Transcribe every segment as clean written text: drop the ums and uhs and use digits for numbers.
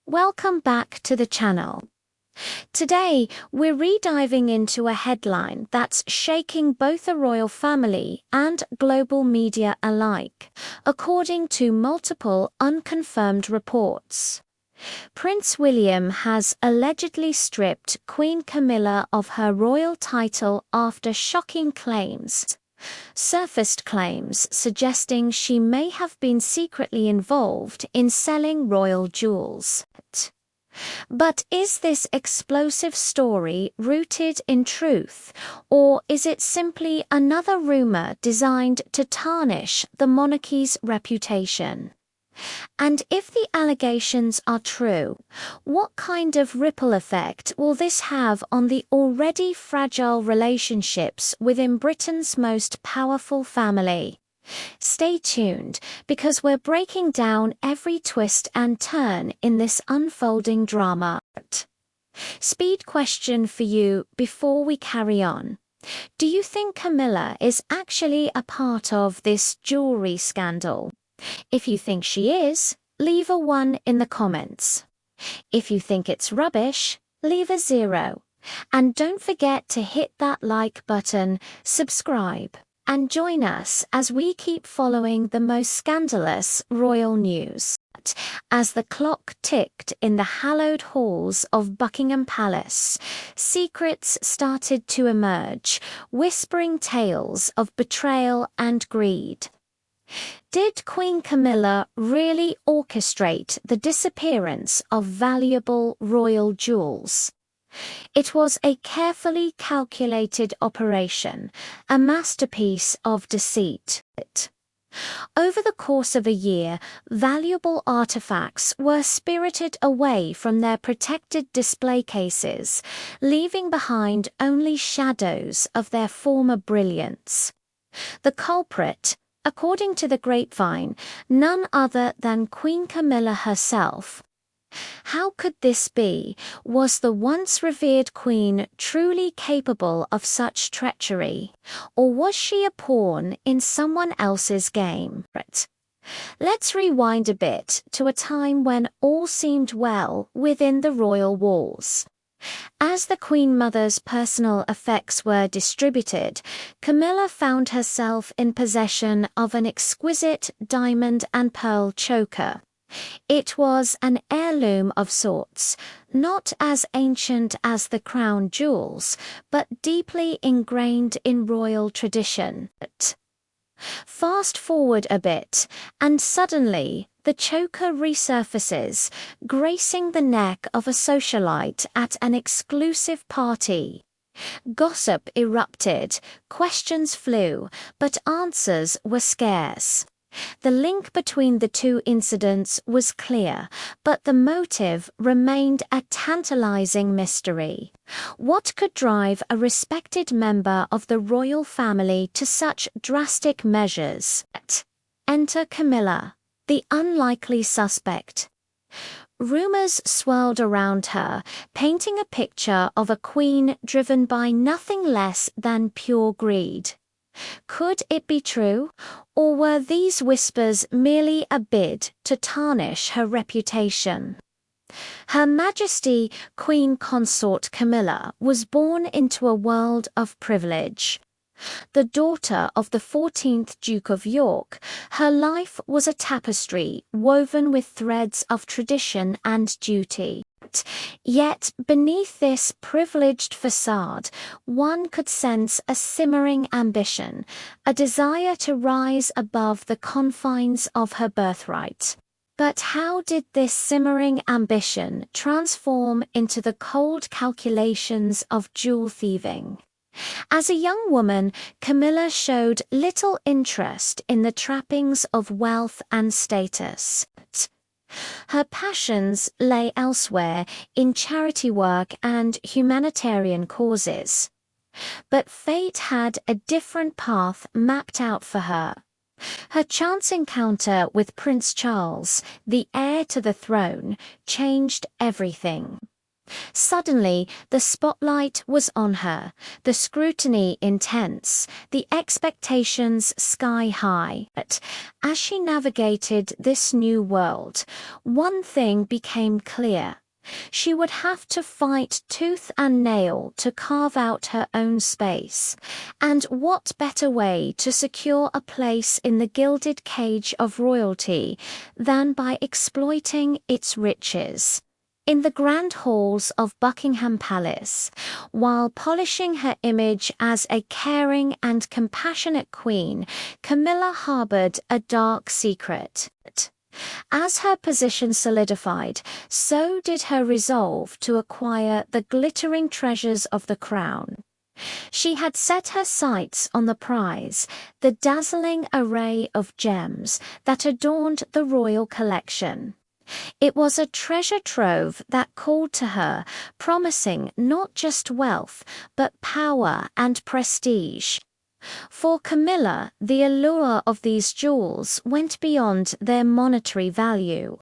Welcome back to the channel. Today, we're rediving into a headline that's shaking both the royal family and global media alike, according to multiple unconfirmed reports. Prince William has allegedly stripped Queen Camilla of her royal title after shocking claims. Surfaced claims suggesting she may have been secretly involved in selling royal jewels. But is this explosive story rooted in truth, or is it simply another rumor designed to tarnish the monarchy's reputation? And if the allegations are true, what kind of ripple effect will this have on the already fragile relationships within Britain's most powerful family? Stay tuned, because we're breaking down every twist and turn in this unfolding drama. Speed question for you before we carry on. Do you think Camilla is actually a part of this jewelry scandal? If you think she is, leave a 1 in the comments. If you think it's rubbish, leave a 0. And don't forget to hit that like button, subscribe, and join us as we keep following the most scandalous royal news. As the clock ticked in the hallowed halls of Buckingham Palace, secrets started to emerge, whispering tales of betrayal and greed. Did Queen Camilla really orchestrate the disappearance of valuable royal jewels? It was a carefully calculated operation, a masterpiece of deceit. Over the course of a year, valuable artifacts were spirited away from their protected display cases, leaving behind only shadows of their former brilliance. The culprit, according to the grapevine, none other than Queen Camilla herself. How could this be? Was the once revered queen truly capable of such treachery? Or was she a pawn in someone else's game? Let's rewind a bit to a time when all seemed well within the royal walls. As the Queen Mother's personal effects were distributed, Camilla found herself in possession of an exquisite diamond and pearl choker. It was an heirloom of sorts, not as ancient as the crown jewels, but deeply ingrained in royal tradition. Fast forward a bit, and suddenly the choker resurfaces, gracing the neck of a socialite at an exclusive party. Gossip erupted, questions flew, but answers were scarce. The link between the two incidents was clear, but the motive remained a tantalizing mystery. What could drive a respected member of the royal family to such drastic measures? Enter Camilla, the unlikely suspect. Rumors swirled around her, painting a picture of a queen driven by nothing less than pure greed. Could it be true, or were these whispers merely a bid to tarnish her reputation? Her Majesty Queen Consort Camilla was born into a world of privilege. The daughter of the 14th Duke of York, her life was a tapestry woven with threads of tradition and duty. Yet beneath this privileged facade, one could sense a simmering ambition, a desire to rise above the confines of her birthright. But how did this simmering ambition transform into the cold calculations of jewel thieving? As a young woman, Camilla showed little interest in the trappings of wealth and status. Her passions lay elsewhere, in charity work and humanitarian causes. But fate had a different path mapped out for her. Her chance encounter with Prince Charles, the heir to the throne, changed everything. Suddenly, the spotlight was on her, the scrutiny intense, the expectations sky high. But as she navigated this new world, one thing became clear. She would have to fight tooth and nail to carve out her own space. And what better way to secure a place in the gilded cage of royalty than by exploiting its riches? In the grand halls of Buckingham Palace, while polishing her image as a caring and compassionate queen, Camilla harbored a dark secret. As her position solidified, so did her resolve to acquire the glittering treasures of the crown. She had set her sights on the prize, the dazzling array of gems that adorned the royal collection. It was a treasure trove that called to her, promising not just wealth, but power and prestige. For Camilla, the allure of these jewels went beyond their monetary value.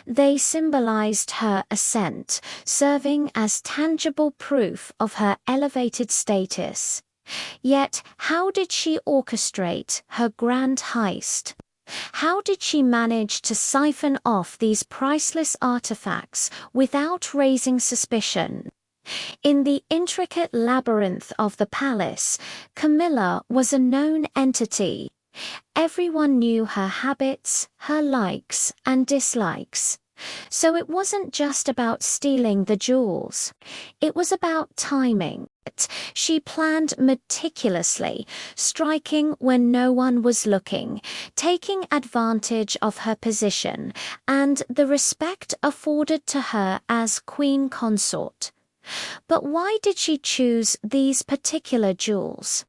They symbolized her ascent, serving as tangible proof of her elevated status. Yet, how did she orchestrate her grand heist? How did she manage to siphon off these priceless artifacts without raising suspicion? In the intricate labyrinth of the palace, Camilla was a known entity. Everyone knew her habits, her likes and dislikes. So it wasn't just about stealing the jewels. It was about timing. She planned meticulously, striking when no one was looking, taking advantage of her position and the respect afforded to her as queen consort. But why did she choose these particular jewels?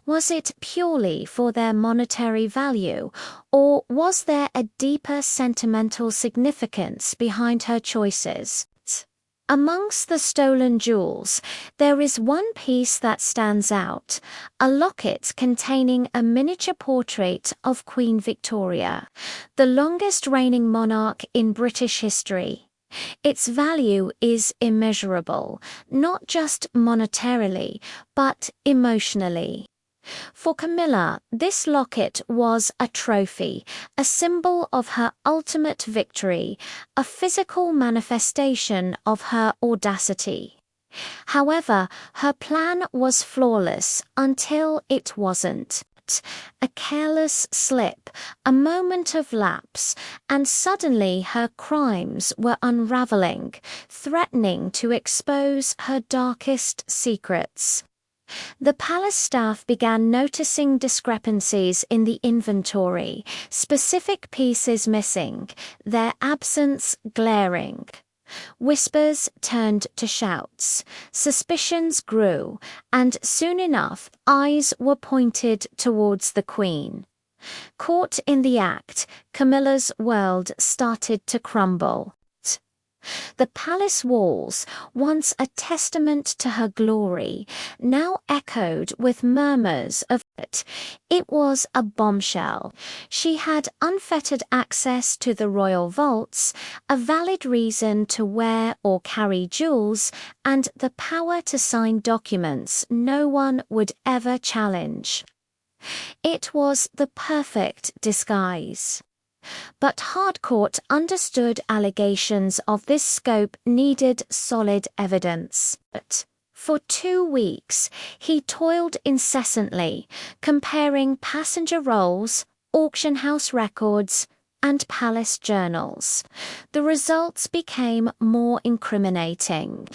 Was it purely for their monetary value, or was there a deeper sentimental significance behind her choices? Amongst the stolen jewels, there is one piece that stands out, a locket containing a miniature portrait of Queen Victoria, the longest reigning monarch in British history. Its value is immeasurable, not just monetarily, but emotionally. For Camilla, this locket was a trophy, a symbol of her ultimate victory, a physical manifestation of her audacity. However, her plan was flawless until it wasn't. A careless slip, a moment of lapse, and suddenly her crimes were unraveling, threatening to expose her darkest secrets. The palace staff began noticing discrepancies in the inventory, specific pieces missing, their absence glaring. Whispers turned to shouts, suspicions grew, and soon enough eyes were pointed towards the Queen. Caught in the act, Camilla's world started to crumble. The palace walls, once a testament to her glory, now echoed with murmurs of it. It was a bombshell. She had unfettered access to the royal vaults, a valid reason to wear or carry jewels, and the power to sign documents no one would ever challenge. It was the perfect disguise. But Harcourt understood allegations of this scope needed solid evidence. For 2 weeks, he toiled incessantly, comparing passenger rolls, auction house records, and palace journals. The results became more incriminating.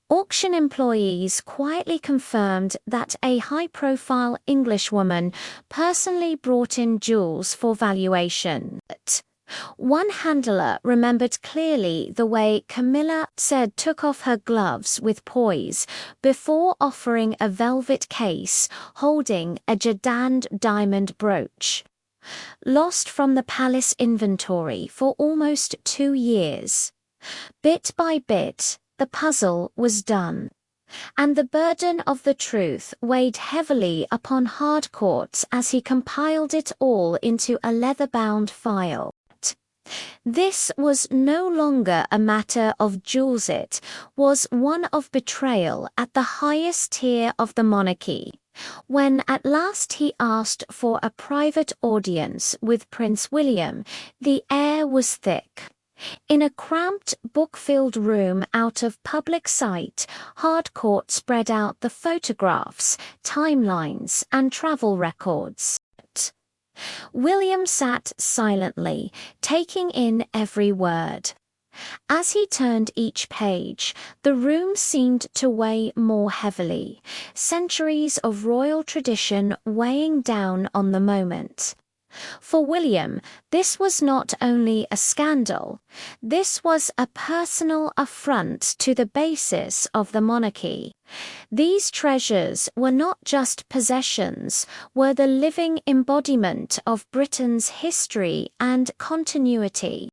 Auction employees quietly confirmed that a high-profile Englishwoman personally brought in jewels for valuation. One handler remembered clearly the way Camilla said took off her gloves with poise before offering a velvet case holding a jaded diamond brooch. Lost from the palace inventory for almost 2 years. Bit by bit, the puzzle was done. And the burden of the truth weighed heavily upon Harcourt as he compiled it all into a leather-bound file. This was no longer a matter of jewels, it was one of betrayal at the highest tier of the monarchy. When at last he asked for a private audience with Prince William, the air was thick. In a cramped, book-filled room out of public sight, Harcourt spread out the photographs, timelines, and travel records. William sat silently, taking in every word. As he turned each page, the room seemed to weigh more heavily, centuries of royal tradition weighing down on the moment. For William, this was not only a scandal, this was a personal affront to the basis of the monarchy. These treasures were not just possessions, were the living embodiment of Britain's history and continuity.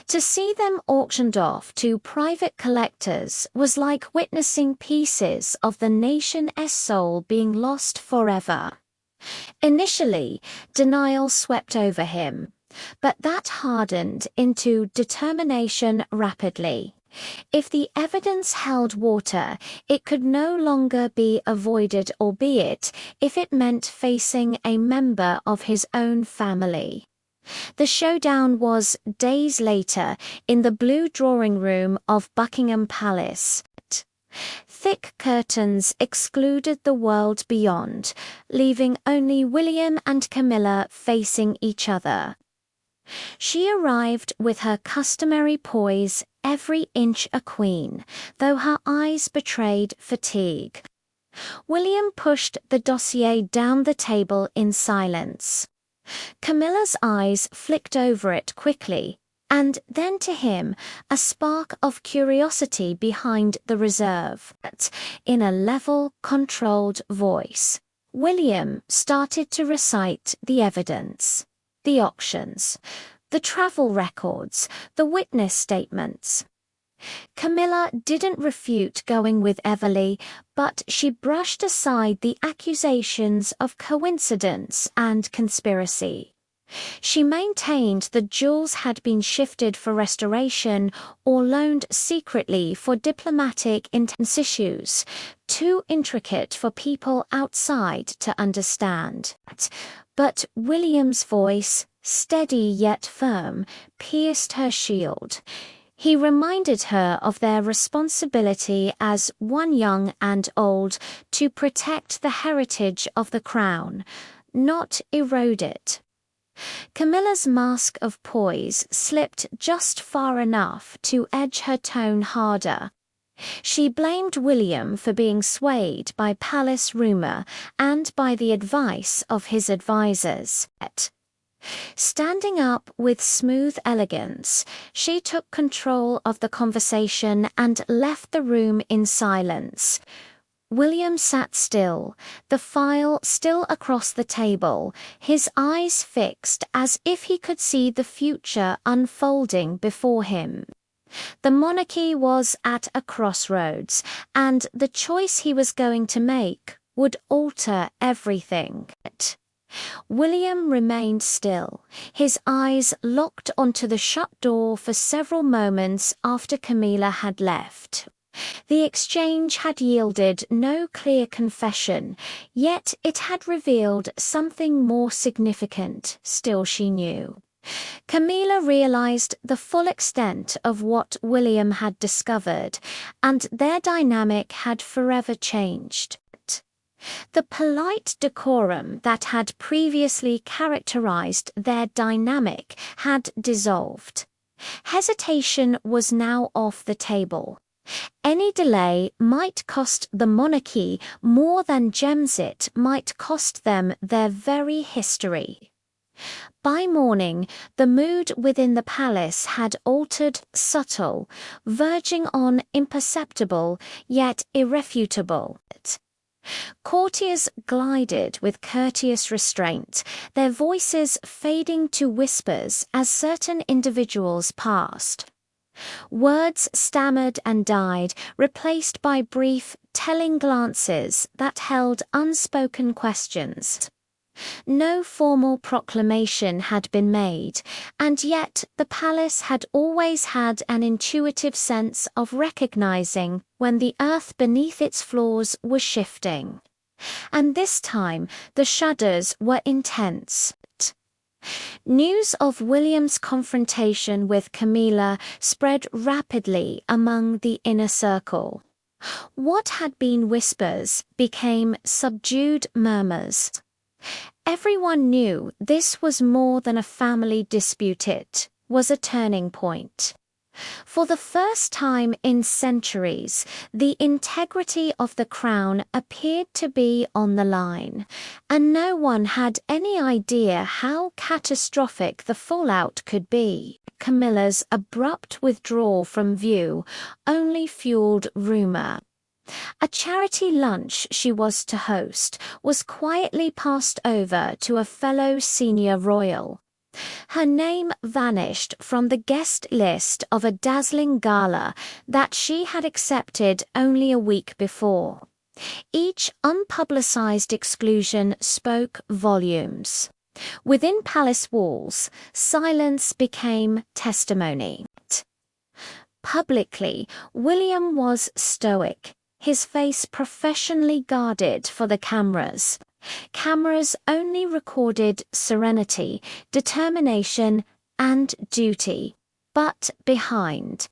To see them auctioned off to private collectors was like witnessing pieces of the nation's soul being lost forever. Initially, denial swept over him, but that hardened into determination rapidly. If the evidence held water, it could no longer be avoided, albeit if it meant facing a member of his own family. The showdown was days later in the blue drawing room of Buckingham Palace. Thick curtains excluded the world beyond, leaving only William and Camilla facing each other. She arrived with her customary poise, every inch a queen, though her eyes betrayed fatigue. William pushed the dossier down the table in silence. Camilla's eyes flicked over it quickly, and then to him, a spark of curiosity behind the reserve. In a level, controlled voice, William started to recite the evidence, the auctions, the travel records, the witness statements. Camilla didn't refute going with Everly, but she brushed aside the accusations of coincidence and conspiracy. She maintained the jewels had been shifted for restoration or loaned secretly for diplomatic issues, too intricate for people outside to understand. But William's voice, steady yet firm, pierced her shield. He reminded her of their responsibility as one young and old to protect the heritage of the crown, not erode it. Camilla's mask of poise slipped just far enough to edge her tone harder. She blamed William for being swayed by palace rumor and by the advice of his advisers. Standing up with smooth elegance, she took control of the conversation and left the room in silence. William sat still, the file still across the table, his eyes fixed as if he could see the future unfolding before him. The monarchy was at a crossroads, and the choice he was going to make would alter everything. William remained still, his eyes locked onto the shut door for several moments after Camilla had left. The exchange had yielded no clear confession, yet it had revealed something more significant, still she knew. Camilla realized the full extent of what William had discovered, and their dynamic had forever changed. The polite decorum that had previously characterized their dynamic had dissolved. Hesitation was now off the table. Any delay might cost the monarchy more than gems, it might cost them their very history. By morning, the mood within the palace had altered, subtle, verging on imperceptible, yet irrefutable. Courtiers glided with courteous restraint, their voices fading to whispers as certain individuals passed. Words stammered and died, replaced by brief, telling glances that held unspoken questions. No formal proclamation had been made, and yet the palace had always had an intuitive sense of recognizing when the earth beneath its floors was shifting. And this time the shudders were intense. News of William's confrontation with Camilla spread rapidly among the inner circle. What had been whispers became subdued murmurs. Everyone knew this was more than a family dispute, it was a turning point. For the first time in centuries, the integrity of the crown appeared to be on the line, and no one had any idea how catastrophic the fallout could be. Camilla's abrupt withdrawal from view only fueled rumor. A charity lunch she was to host was quietly passed over to a fellow senior royal. Her name vanished from the guest list of a dazzling gala that she had accepted only a week before. Each unpublicized exclusion spoke volumes. Within palace walls, silence became testimony. Publicly, William was stoic, his face professionally guarded for the cameras. Cameras only recorded serenity, determination, and duty. But behind